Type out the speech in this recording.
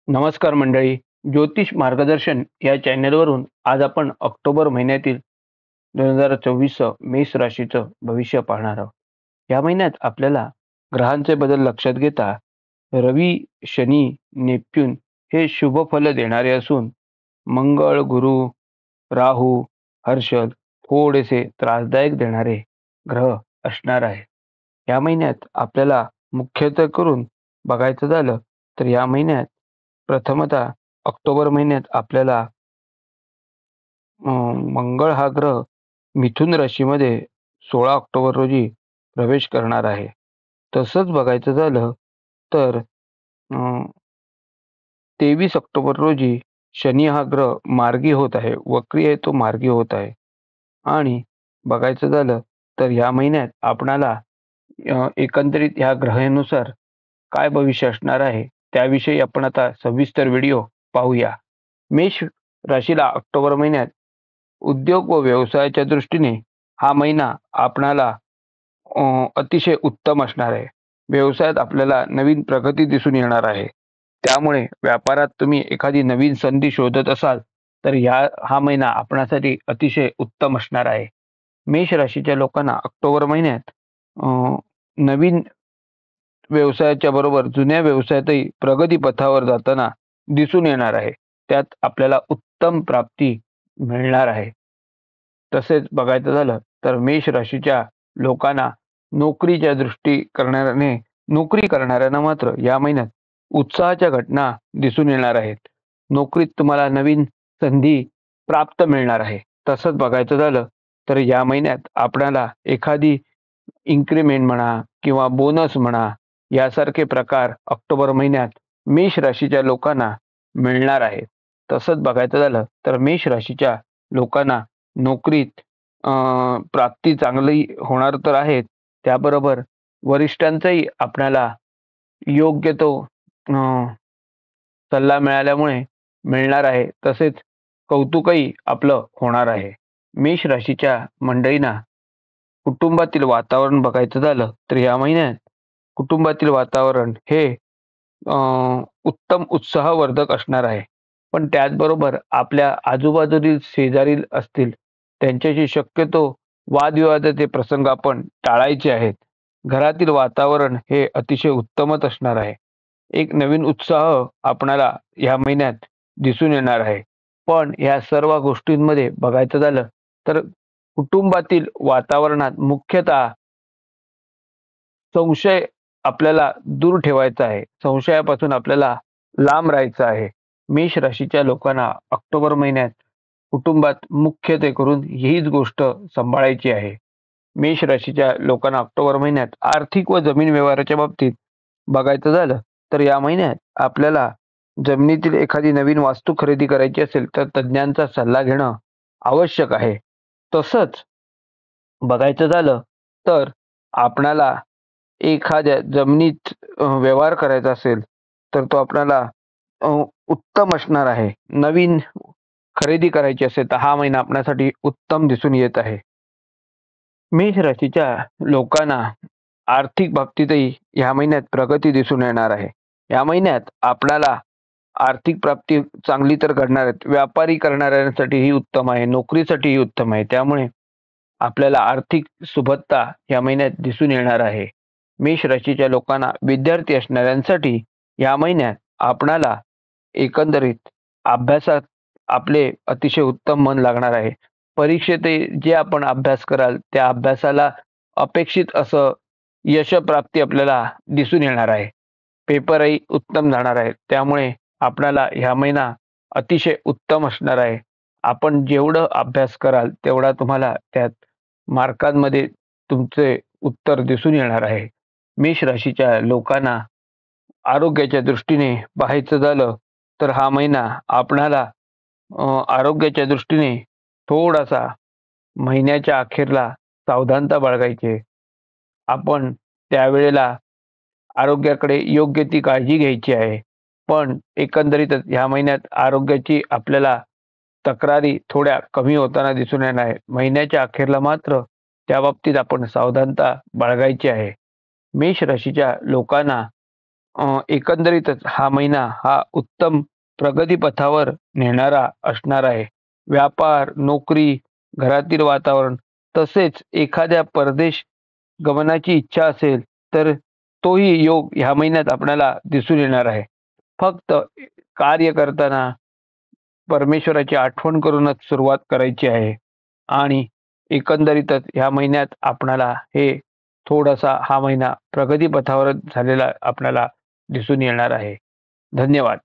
नमस्कार मंडळी. ज्योतिष मार्गदर्शन या चॅनलवरून आज आपण ऑक्टोबर महिन्यातील 2024 मेष राशीचं भविष्य पाहणार आहोत. या महिन्यात आपल्याला ग्रहांचे बदल लक्षात घेता रवी, शनी, नेप्च्यून हे शुभ फल देणारे असून मंगळ, गुरु, राहू, हर्षद थोडेसे त्रासदायक देणारे ग्रह असणार आहे. या महिन्यात आपल्याला मुख्यतः करून बघायचं झालं तर या महिन्यात प्रथमतः ऑक्टोबर महिन्यात आपल्याला मंगळ हा ग्रह मिथुन राशीमध्ये 16 ऑक्टोबर रोजी प्रवेश करणार आहे. तसंच बघायचं झालं तर 23 ऑक्टोबर रोजी शनी हा ग्रह मार्गी होत आहे. वक्री आहे तो मार्गी होत आहे. आणि बघायचं झालं तर या महिन्यात आपणाला एकंदरीत ह्या ग्रहानुसार काय भविष्य असणार आहे त्याविषयी आपण आता सविस्तर व्हिडिओ पाहूया. मेष राशीला ऑक्टोबर महिन्यात उद्योग व व्यवसायाच्या दृष्टीने हा महिना आपणाला अतिशय उत्तम असणार आहे. व्यवसायात आपल्याला नवीन प्रगती दिसून येणार आहे. त्यामुळे व्यापारात तुम्ही एखादी नवीन संधी शोधत असाल तर हा महिना आपणासाठी अतिशय उत्तम असणार आहे. मेष राशीच्या लोकांना ऑक्टोबर महिन्यात नवीन व्यवसायाच्या बरोबर जुन्या व्यवसायातही प्रगती पथावर जाताना दिसून येणार आहे. त्यात आपल्याला उत्तम प्राप्ती मिळणार आहे. तसेच बघायचं झालं तर मेष राशीच्या लोकांना नोकरी करणाऱ्यांना मात्र या महिन्यात उत्साहाच्या घटना दिसून येणार आहेत. नोकरीत तुम्हाला नवीन संधी प्राप्त मिळणार आहे. तसंच बघायचं झालं तर या महिन्यात आपल्याला एखादी इन्क्रिमेंट म्हणा किंवा बोनस म्हणा यासारखे प्रकार ऑक्टोबर महिन्यात मेष राशीच्या लोकांना मिळणार आहेत. तसंच बघायचं झालं तर मेष राशीच्या लोकांना नोकरीत प्राप्ती चांगली होणार तर आहेत. त्याबरोबर वरिष्ठांचाही आपल्याला योग्य तो सल्ला मिळाल्यामुळे मिळणार आहे. तसेच कौतुकही आपलं होणार आहे. मेष राशीच्या मंडळींना कुटुंबातील वातावरण बघायचं झालं तर या महिन्यात कुटुंबातील वातावरण हे उत्तम उत्साहवर्धक असणार आहे. पण त्याचबरोबर आपल्या आजूबाजूतील शेजारील असतील त्यांच्याशी शक्यतो वादविवादाचे प्रसंग आपण टाळायचे आहेत. घरातील वातावरण हे अतिशय उत्तमच असणार आहे. एक नवीन उत्साह आपणाला या महिन्यात दिसून येणार आहे. पण या सर्व गोष्टींमध्ये बघायचं झालं तर कुटुंबातील वातावरणात मुख्यतः संशय आपल्याला दूर ठेवायचा आहे. संशयापासून आपल्याला लांब राहायचं आहे. मेष राशीच्या लोकांना ऑक्टोबर महिन्यात कुटुंबात मुख्यत्वे करून हीच गोष्ट सांभाळायची आहे. मेष राशीच्या लोकांना ऑक्टोबर महिन्यात आर्थिक व जमीन व्यवहाराच्या बाबतीत बघायचं झालं तर या महिन्यात आपल्याला जमिनीतील एखादी नवीन वास्तू खरेदी करायची असेल तर तज्ज्ञांचा सल्ला घेणं आवश्यक आहे. तसंच बघायचं झालं तर आपणाला एखाद्या जमिनीत व्यवहार करायचा असेल तर तो आपल्याला उत्तम असणार आहे. नवीन खरेदी करायची असेल तर हा महिना आपल्यासाठी उत्तम दिसून येत आहे. मेष राशीच्या लोकांना आर्थिक बाबतीतही या महिन्यात प्रगती दिसून येणार आहे. या महिन्यात आपणाला आर्थिक प्राप्ती चांगली तर घडणार आहेत. व्यापारी करणाऱ्यांसाठीही उत्तम आहे. नोकरीसाठीही उत्तम आहे. त्यामुळे आपल्याला आर्थिक सुबत्ता या महिन्यात दिसून येणार आहे. मेष राशीच्या लोकांना विद्यार्थी असणाऱ्यांसाठी या महिन्यात आपणाला एकंदरीत अभ्यासात आपले अतिशय उत्तम मन लागणार आहे. परीक्षेत जे आपण अभ्यास कराल त्या अभ्यासाला अपेक्षित असं यशप्राप्ती आपल्याला दिसून येणार आहे. पेपरही उत्तम जाणार आहे. त्यामुळे आपल्याला ह्या महिना अतिशय उत्तम असणार आहे. आपण जेवढं अभ्यास कराल तेवढा तुम्हाला त्यात मार्कांमध्ये तुमचे उत्तर दिसून येणार आहे. मेष राशीच्या लोकांना आरोग्याच्या दृष्टीने पाहायचं झालं तर हा महिना आपणाला आरोग्याच्या दृष्टीने थोडासा महिन्याच्या अखेरला सावधानता बाळगायची. आपण त्यावेळेला आरोग्याकडे योग्य ती काळजी घ्यायची आहे. पण एकंदरीतच ह्या महिन्यात आरोग्याची आपल्याला तक्रारी थोड्या कमी होताना दिसून येणार आहे. महिन्याच्या अखेरला मात्र त्या बाबतीत आपण सावधानता बाळगायची आहे. मेष राशीच्या लोकांना एकंदरीतच हा महिना हा उत्तम प्रगतीपथावर नेणारा असणार आहे. व्यापार, नोकरी, घरातील वातावरण तसेच एखाद्या परदेश गमनाची इच्छा असेल, तर तोही योग ह्या महिन्यात आपल्याला दिसून येणार आहे. फक्त कार्य करताना परमेश्वराची आठवण करूनच सुरुवात करायची आहे आणि एकंदरीतच ह्या महिन्यात आपणाला हे थोडासा हा महिना प्रगतीपथावर झालेला आपल्याला दिसून येणार आहे. धन्यवाद.